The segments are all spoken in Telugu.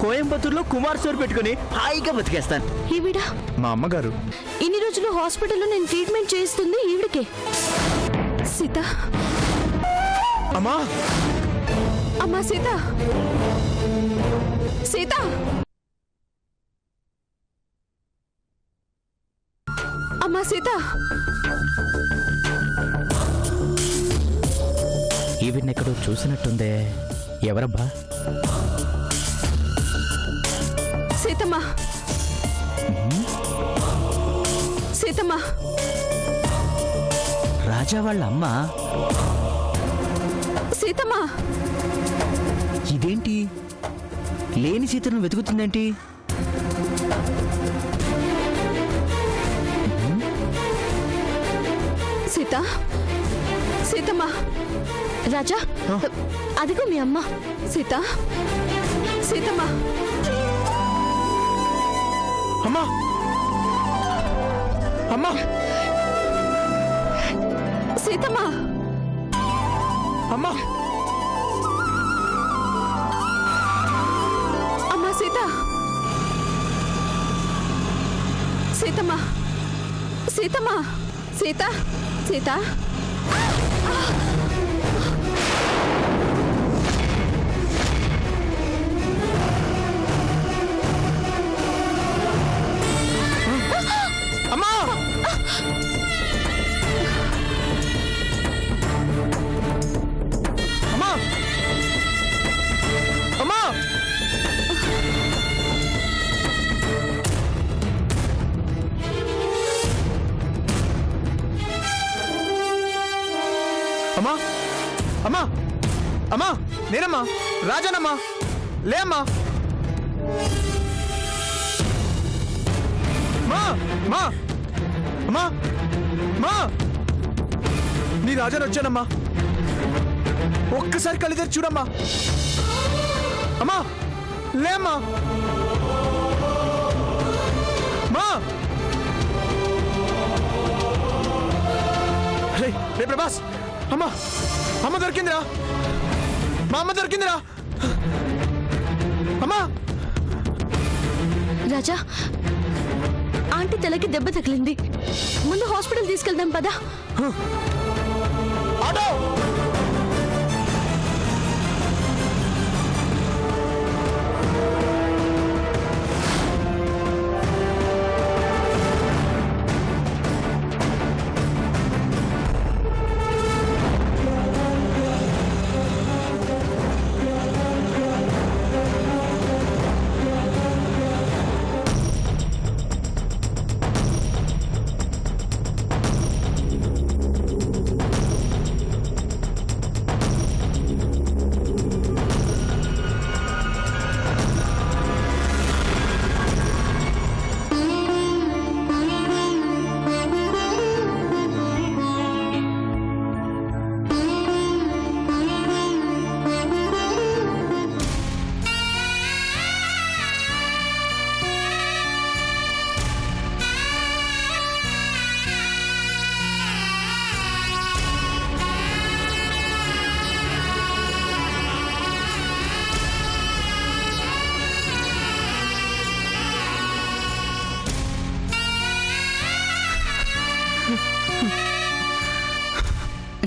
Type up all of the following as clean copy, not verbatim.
కోయంబత్తూరులో కుమార్ స్టోర్ పెట్టుకుని హాయిగా బతికేస్తాను. ఈవిడ మా అమ్మగారు. ఇన్ని రోజులు హాస్పిటల్లో నేను ట్రీట్మెంట్ చేస్తుంది ఈవిడకే. సీత, అమ్మా అమ్మా సీత, సీత, అమ్మా సీత. ఈవిడెక్కడో చూసినట్టుందే. ఎవరబ్బా? సీతమ్మా, సీతమ్మా. రాజా వాళ్ళ అమ్మ. సీతమ్మా, ఇదేంటి లేని సీతను వెతుకుతుందేంటి? సీత, సీతమ్మా. రాజా, అదిగో మీ అమ్మ. సీత, సీతమ్మా. అమ్మా అమ్మా సీతమ్మా, అమ్మా అమ్మా సీత, సీతమ్మా, సీతమ్మా. సీత, సీత. అమ్మా అమ్మా అమ్మా అమ్మా అమ్మా అమ్మా నేనమ్మా రాజానమ్మా. లే అమ్మా. మా మా అమ్మా మా నీ రాజాని వచ్చానమ్మా. ఒక్కసారి కళ్ళు తెరిచి చూడమ్మా. అమ్మా లేమ్మా. మా రే రే ప్రభాస్, అమ్మా అమ్మ దొరికిందిరా. మా అమ్మ దొరికిందిరా. అమ్మా. రాజా, ఆంటీ తలకి దెబ్బ తగిలింది. ముందు హాస్పిటల్ తీసుకెళ్దాం పదా. ఆటో.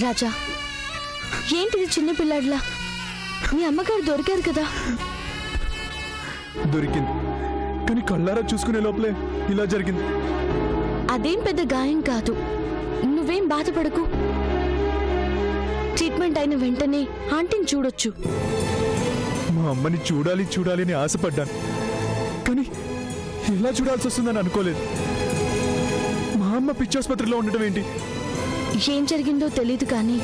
రాజా, ఏంటిది చిన్నపిల్లాడిలా? మీ అమ్మగారు దొరికారు కదా. దొరికింది, కానీ కళ్ళారా చూసుకునే లోపలే ఇలా జరిగింది. అదేం పెద్ద గాయం కాదు, నువ్వేం బాధపడకు. ట్రీట్మెంట్ అయిన వెంటనే ఆంటీని చూడొచ్చు. మా అమ్మని చూడాలి చూడాలి అని ఆశపడ్డాను, కానీ ఇలా చూడాల్సి వస్తుందని అనుకోలేదు. మా అమ్మ పిచ్చాసుపత్రిలో ఉండటం ఏంటి? ఏం జరిగిందో తెలీదు, కానీ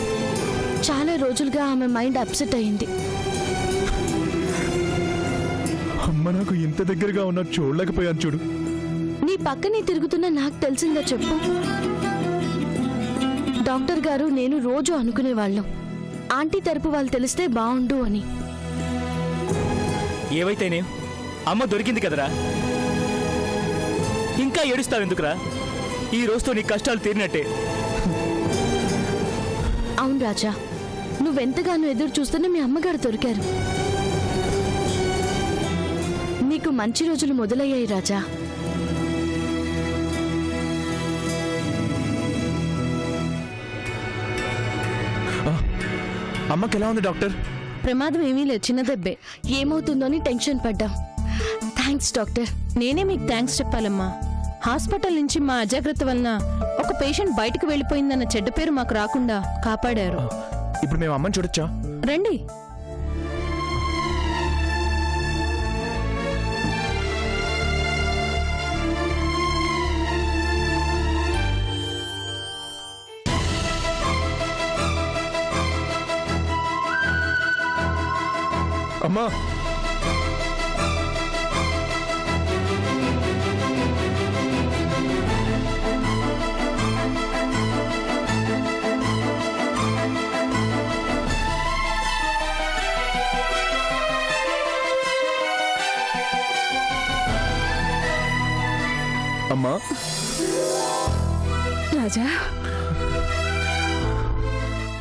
చాలా రోజులుగా ఆమె మైండ్ అప్సెట్ అయింది. అమ్మ నాకు ఇంత దగ్గరగా ఉన్నా చూడలేకపోయాను చూడు. నీ పక్కనే తిరుగుతున్నా నాకు తెలిసిందో చెప్పు. డాక్టర్ గారు నేను రోజు అనుకునేవాళ్ళం, ఆంటీ తరపు వాళ్ళు తెలిస్తే బాగుండు అని. ఏవైతేనే అమ్మ దొరికింది కదరా, ఇంకా ఏడుస్తావెందుకురా? ఈ రోజుతో నీ కష్టాలు తీరినట్టే. అవును రాజా, నువ్వెంతగానో ఎదురు చూస్తూనే మీ అమ్మగారు దొరికారు. నీకు మంచి రోజులు మొదలయ్యాయి రాజా. అమ్మకి ఎలా ఉంది డాక్టర్? ప్రమాదం ఏమీ లేదు, చిన్న దెబ్బే. ఏమవుతుందని టెన్షన్ పడ్డాం. Thanks doctor. నేనే మీకు థ్యాంక్స్ చెప్పాలమ్మా. హాస్పిటల్ నుంచి మా అజాగ్రత్త వలన ఒక పేషెంట్ బయటకు వెళ్ళిపోయిందన్న చెడ్డ పేరు మాకు రాకుండా కాపాడారు. ఇప్పుడు మేము అమ్మని చూడొచ్చా? రండి. అమ్మా, అమ్మా, రాజా,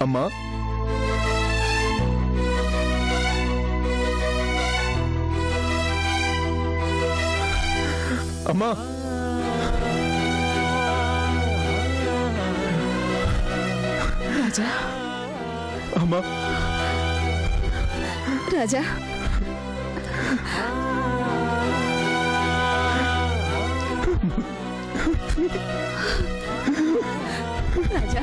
అమ్మా, అమ్మా, రాజా, అమ్మా, రాజా. రాజా,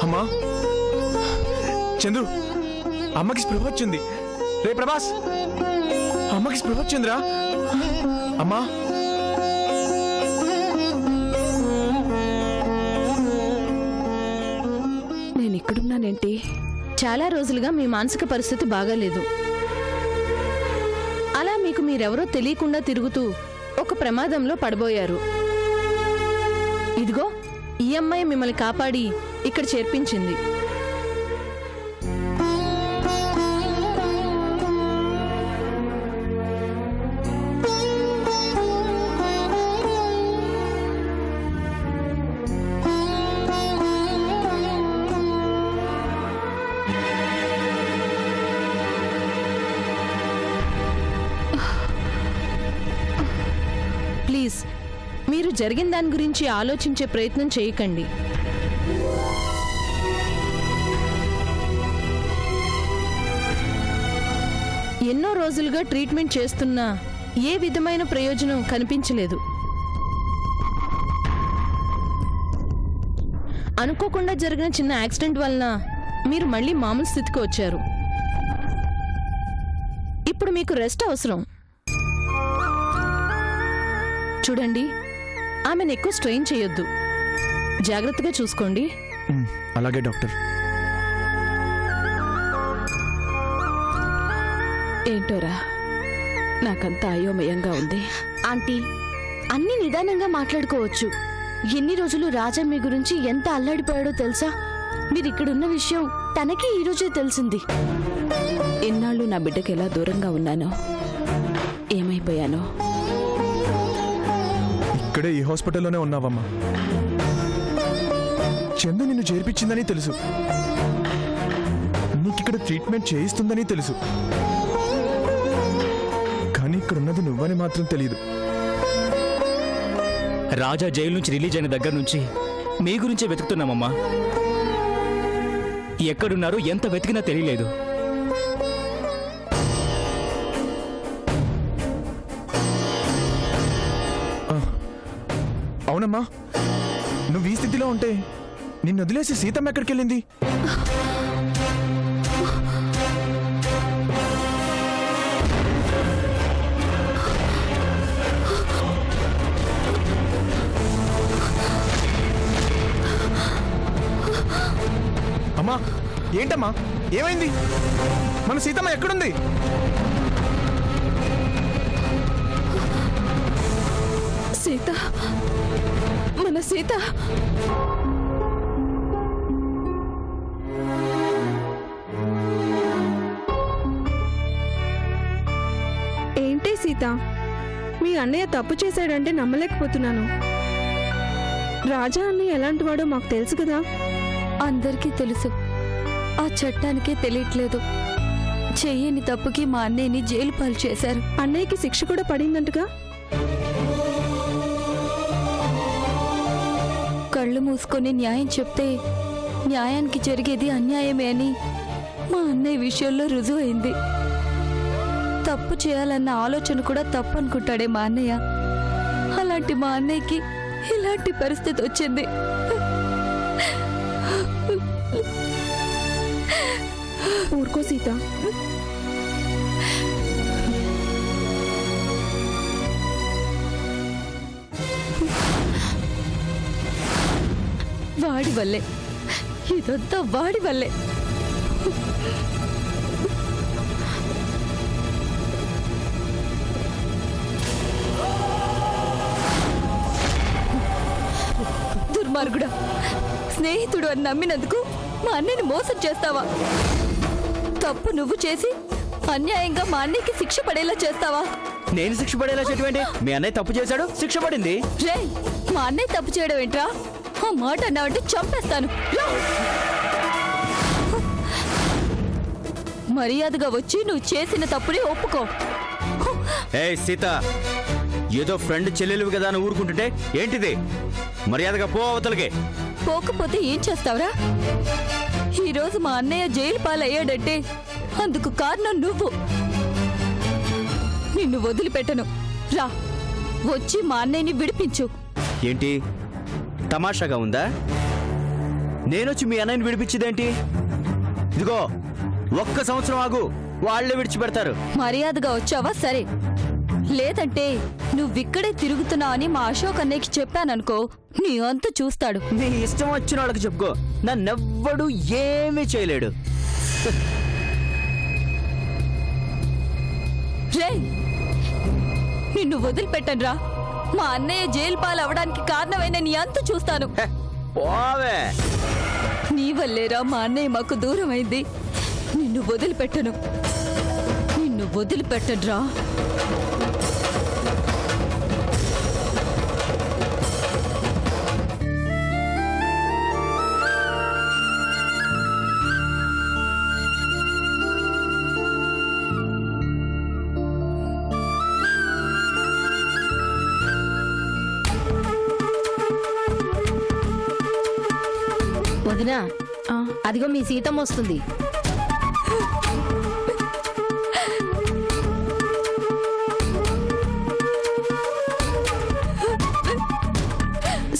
అమ్మా, చంద్రు, అమ్మకి స్పృహ వచ్చింది. రే ప్రభాస్, అమ్మకి స్పృహ వచ్చిందిరా. అమ్మా, నేను ఇక్కడున్నానేంటి? చాలా రోజులుగా మీ మానసిక పరిస్థితి బాగాలేదు. అలా మీకు మీరెవరో తెలియకుండా తిరుగుతూ ఒక ప్రమాదంలో పడబోయారు. ఇదిగో ఈ అమ్మాయి మిమ్మల్ని కాపాడి ఇక్కడ చేర్పించింది. ప్లీజ్, మీరు జరిగిన దాని గురించి ఆలోచించే ప్రయత్నం చేయకండి. ఎన్నో రోజులుగా ట్రీట్మెంట్ చేస్తున్నా ఏ విధమైన ప్రయోజనం కనిపించలేదు. అనుకోకుండా జరిగిన చిన్న యాక్సిడెంట్ వలన మీరు మళ్ళీ మామూలు స్థితికి వచ్చారు. ఇప్పుడు మీకు రెస్ట్ అవసరం. చూడండి, ఆమెను ఎక్కువ స్ట్రెయిన్ చేయొద్దు. జాగ్రత్తగా చూసుకోండి. అలాగే డాక్టర్. ఏంటోరా, నాకంతా అయోమయంగా ఉంది. ఆంటీ, అన్ని నిదానంగా మాట్లాడుకోవచ్చు. ఎన్ని రోజులు రాజా మీ గురించి ఎంత అల్లాడిపోయాడో తెలుసా? మీరు ఇక్కడున్న విషయం తనకి ఈ రోజే తెలిసింది. ఎన్నాళ్ళు నా బిడ్డకి ఎలా దూరంగా ఉన్నానో, ఏమైపోయానో. ఇక్కడే ఈ హాస్పిటల్లోనే ఉన్నావమ్మా. చందు నిన్ను చేర్పించిందని తెలుసు, నీకిక్కడ ట్రీట్మెంట్ చేయిస్తుందని తెలుసు, కానీ ఇక్కడ ఉన్నది నువ్వని మాత్రం తెలియదు. రాజా జైలు నుంచి రిలీజ్ అయిన దగ్గర నుంచి మీ గురించే వెతుకుతున్నామమ్మా. ఎక్కడున్నారో ఎంత వెతికినా తెలియలేదు. అవునమ్మా, నువ్వు ఈ స్థితిలో ఉంటే నిన్ను వదిలేసి సీతమ్మ ఎక్కడికి వెళ్ళింది? అమ్మా, ఏంటమ్మా, ఏమైంది? మన సీతమ్మ ఎక్కడుంది? సీత, మన సీత. ఏంటి సీత, మీ అన్నయ్య తప్పు చేశాడంటే నమ్మలేకపోతున్నాను. రాజా అన్నయ్య ఎలాంటి వాడో మాకు తెలుసు కదా. అందరికీ తెలుసు, ఆ చట్టానికే తెలియట్లేదు. చెయ్యని తప్పుకి మా అన్నయ్యని జైలు పాలు చేశారు. అన్నయ్యకి శిక్ష కూడా పడిందంటగా. కళ్ళు మూసుకొని న్యాయం చెప్తే న్యాయానికి జరిగేది అన్యాయమే అని మా అన్నయ్య విషయంలో రుజువైంది. తప్పు చేయాలన్న ఆలోచన కూడా తప్పు అనుకుంటాడే మా అన్నయ్య. అలాంటి మా అన్నయ్యకి ఇలాంటి పరిస్థితి వచ్చింది. ఊరుకో సీత. వాడి వల్లే, ఇదంతా వాడి వల్లే. దుర్మార్గుడా, స్నేహితుడు అని నమ్మినందుకు మా అన్నయ్యని మోసం చేస్తావా? తప్పు నువ్వు చేసి అన్యాయంగా మా అన్నయ్యకి శిక్ష పడేలా చేస్తావా? నేను శిక్ష పడేలా చెటువంటి మీ అన్నయ్య తప్పు చేశాడు, శిక్ష పడింది. రే, మా అన్నయ్య తప్పు చేయడం ఏంట్రా? ఆ మాట అన్నావంటే చంపేస్తాను. రా! మర్యాదగా వచ్చి నువ్వు చేసిన తప్పుని ఒప్పుకో. ఏ సీత, ఏదో ఫ్రెండ్ చెల్లెలు కదా అని ఊరుకుంటుంటే ఏంటిది? మర్యాదగా పో అవతలకి. పోకపోతే ఏం చేస్తావురా? ఈరోజు మా అన్నయ్య జైలు పాలయ్యాడంటే అందుకు కారణం నువ్వు. నిన్ను వదిలిపెట్టను. రా, వచ్చి మా అన్నయ్యని విడిపించు. ఏంటి తమాషాగా ఉందా? నేనొచ్చి మీ అన్నయ్యని విడిపించేదేంటి? ఇదిగో ఒక్క సంవత్సరం ఆగు, వాళ్ళే విడిచిపెడతారు. మర్యాదగా వచ్చావా సరే, లేదంటే నువ్విక్కడే తిరుగుతున్నావని మా అశోక్ అన్నయ్యకి చెప్పాననుకో, నీ అంత చూస్తాడు. నీ ఇష్టం వచ్చిన వాళ్ళకి చెప్పుకో, నన్నెవ్వడు ఏమీ చేయలేడు. రే, నిన్ను వదిలిపెట్టనురా. మా అన్నయ్య జైలు పాలు అవడానికి కారణమైన నీ అంత చూస్తాను. హె, పోవే. నీ వల్లేరా మా అన్నయ్య మాకు దూరం అయింది. నిన్ను వదిలిపెట్టను, నిన్ను వదిలిపెట్టనురా. వదినా, అదిగో మీ సీతమ్మ వస్తుంది.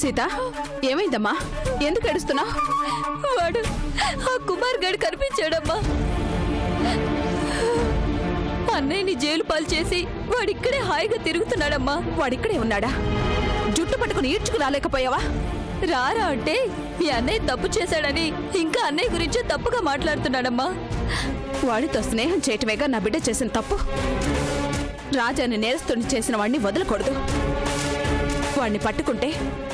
సీత, ఏమైందమ్మా? ఎందుకు ఏడుస్తున్నావు? వాడు ఆ కుమార్ గడు కనిపించాడమ్మా. అన్నయ్యని జైలు పాలు చేసి వాడిక్కడే హాయిగా తిరుగుతున్నాడమ్మా. వాడిక్కడే ఉన్నాడా? జుట్టు పట్టుకుని ఈడ్చుకు రాలేకపోయావా? రారా అంటే మీ అన్నయ్య తప్పు చేశాడని ఇంకా అన్నయ్య గురించే తప్పుగా మాట్లాడుతున్నాడమ్మా. వాడితో స్నేహం చేయటమేగా నా బిడ్డ చేసిన తప్పు. రాజాని నేరస్తుని చేసిన వాడిని వదలకూడదు. వాడిని పట్టుకుంటే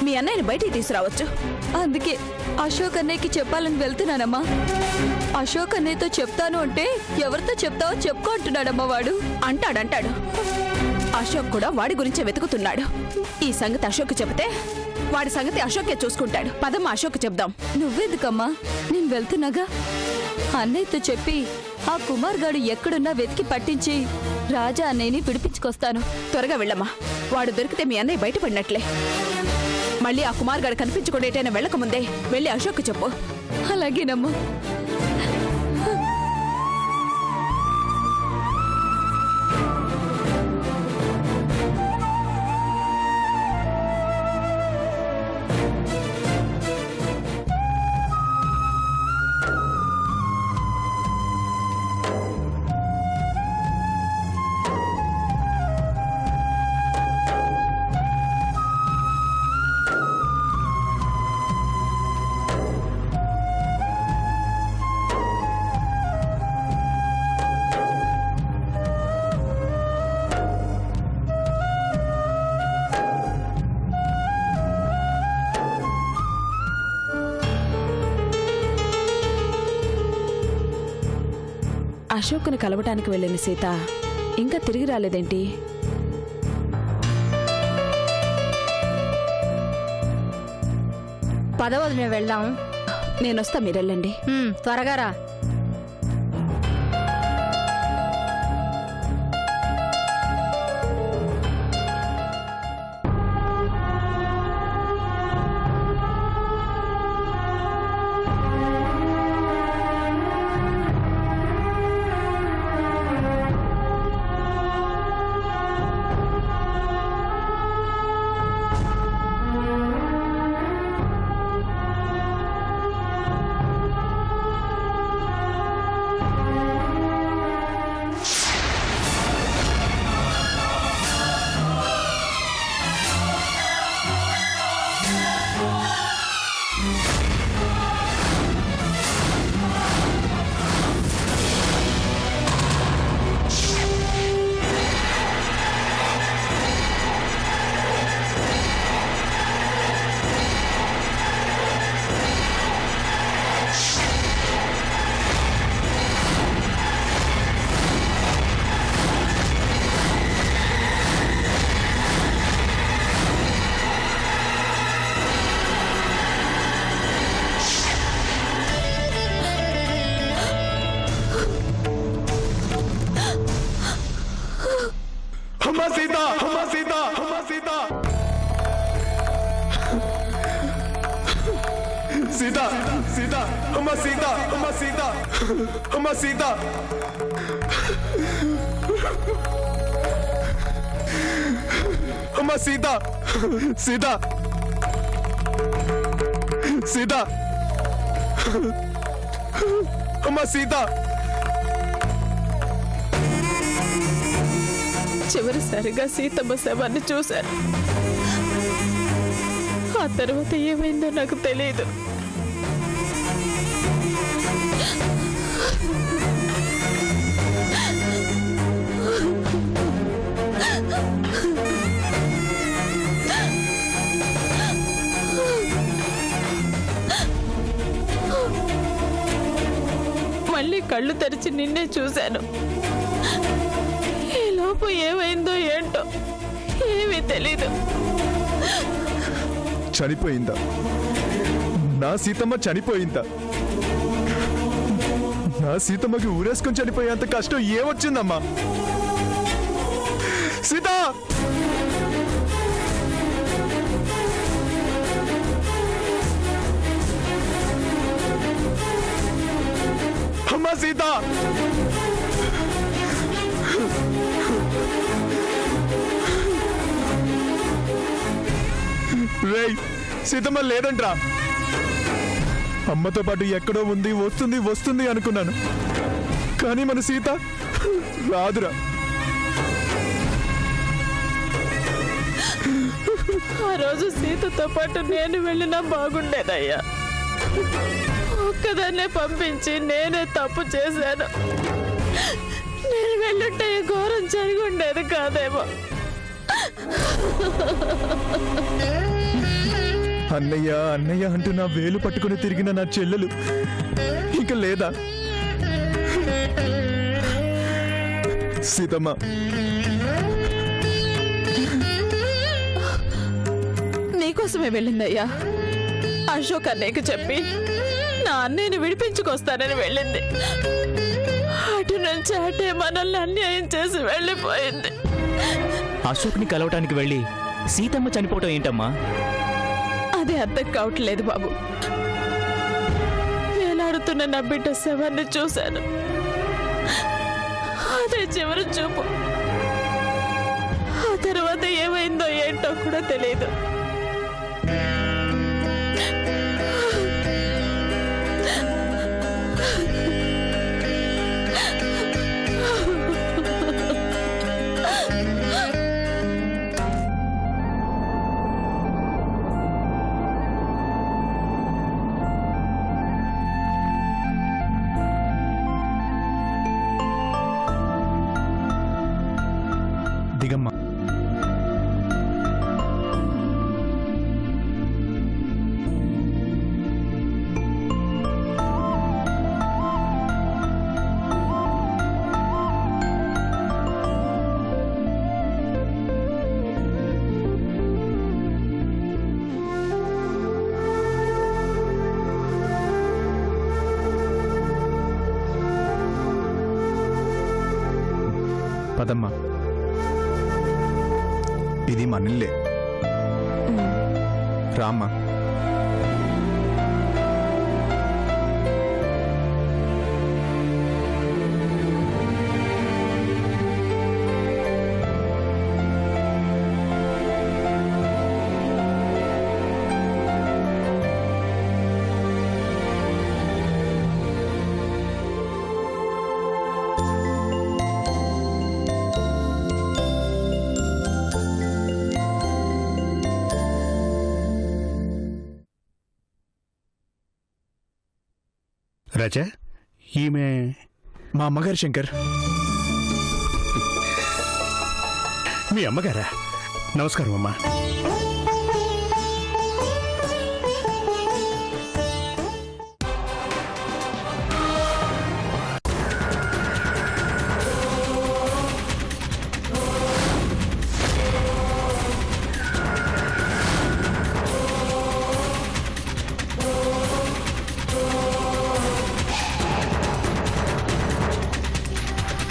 మీ అన్నయ్యని బయటికి తీసుకురావచ్చు. అందుకే అశోక్ అన్నయ్యకి చెప్పాలని వెళ్తున్నానమ్మా. అశోక్ అన్నయ్యతో చెప్తాను అంటే ఎవరితో చెప్తావో చెప్పుకో అంటున్నాడమ్మా వాడు. అంటాడు. అశోక్ కూడా వాడి గురించే వెతుకుతున్నాడు. ఈ సంగతి అశోక్ చెబితే వాడి సంగతి అశోకే చూసుకుంటాడు. పదమ్మా, అశోక్ చెప్దాం. నువ్వెందుకమ్మా? నేను వెళ్తున్నాగా. అన్నయ్యతో చెప్పి ఆ కుమార్ గాడు ఎక్కడున్నా వెతికి పట్టించి రాజా అన్నయ్యని విడిపించుకొస్తాను. త్వరగా వెళ్ళమ్మా. వాడు దొరికితే మీ అన్నయ్య బయటపడినట్లే. మళ్ళీ ఆ కుమార్ గారు కనిపించకుండా వెళ్ళకముందే వెళ్ళి అశోక్ చెప్పు. అలాగేనమ్మా. అశోక్ని కలవటానికి వెళ్ళిన సీత ఇంకా తిరిగి రాలేదేంటి? పదవదిన వెళ్దాం. నేనొస్తా, మీరెళ్ళండి. త్వరగా రా. అమ్మా సీత, అమ్మా సీత, అమ్మా సీత, సీత, సీత, అమ్మా సీత, అమ్మా సీత, అమ్మా సీత, అమ్మా సీత, సీత, సీత, అమ్మా సీత. చివరిసారిగా సీతమ్మ శవాన్ని చూశాను. ఆ తర్వాత ఏమైందో నాకు తెలియదు. మళ్ళీ కళ్ళు తెరిచి నిన్నే చూశాను. ఈ లోపు ఏమైందో ఏంటో ఏమీ తెలీదు. చనిపోయిందా? నా సీతమ్మ చనిపోయిందా? నా సీతమ్మకి ఊరేసుకొని చనిపోయేంత కష్టం ఏమొచ్చిందమ్మా? సీత, అమ్మా సీత, రేయ్, సీతమ్మ లేదంట్రా. అమ్మతో పాటు ఎక్కడో ఉంది, వస్తుంది వస్తుంది అనుకున్నాను, కానీ మన సీత రాదురా. ఆ రోజు సీతతో పాటు నేను వెళ్ళినా బాగుండేదయ్యా. ఒక్కదాన్నే పంపించి నేనే తప్పు చేశాను. నేను వెళ్ళుంటే ఈ ఘోరం జరిగి ఉండేది కాదేమో. అన్నయ్య అన్నయ్య అంటూ నా వేలు పట్టుకుని తిరిగిన నా చెల్లెలు ఇక లేదా? సీతమ్మ, నీకోసమే వెళ్ళిందయ్యా. అశోక్ అన్నయ్యకు చెప్పి నా అన్నయ్యని విడిపించుకొస్తానని వెళ్ళింది. అటు నుంచి అటే మనల్ని అన్యాయం చేసి వెళ్ళిపోయింది. అశోక్ని కలవటానికి వెళ్ళి సీతమ్మ చనిపోవటం ఏంటమ్మా? అదే అర్థం కావట్లేదు బాబు. వేలాడుతున్న నా బిడ్డ శవాన్ని చూశాను. అదే చివరి చూపు. ఆ తర్వాత ఏమైందో ఏంటో కూడా తెలియదు. దిగమ్మా. పదమ్మా. ఇది మనల్లే. రామ్మా. రాజా, ఈమె మా అమ్మగారు శంకర్. మీ అమ్మగారా? నమస్కారం అమ్మా.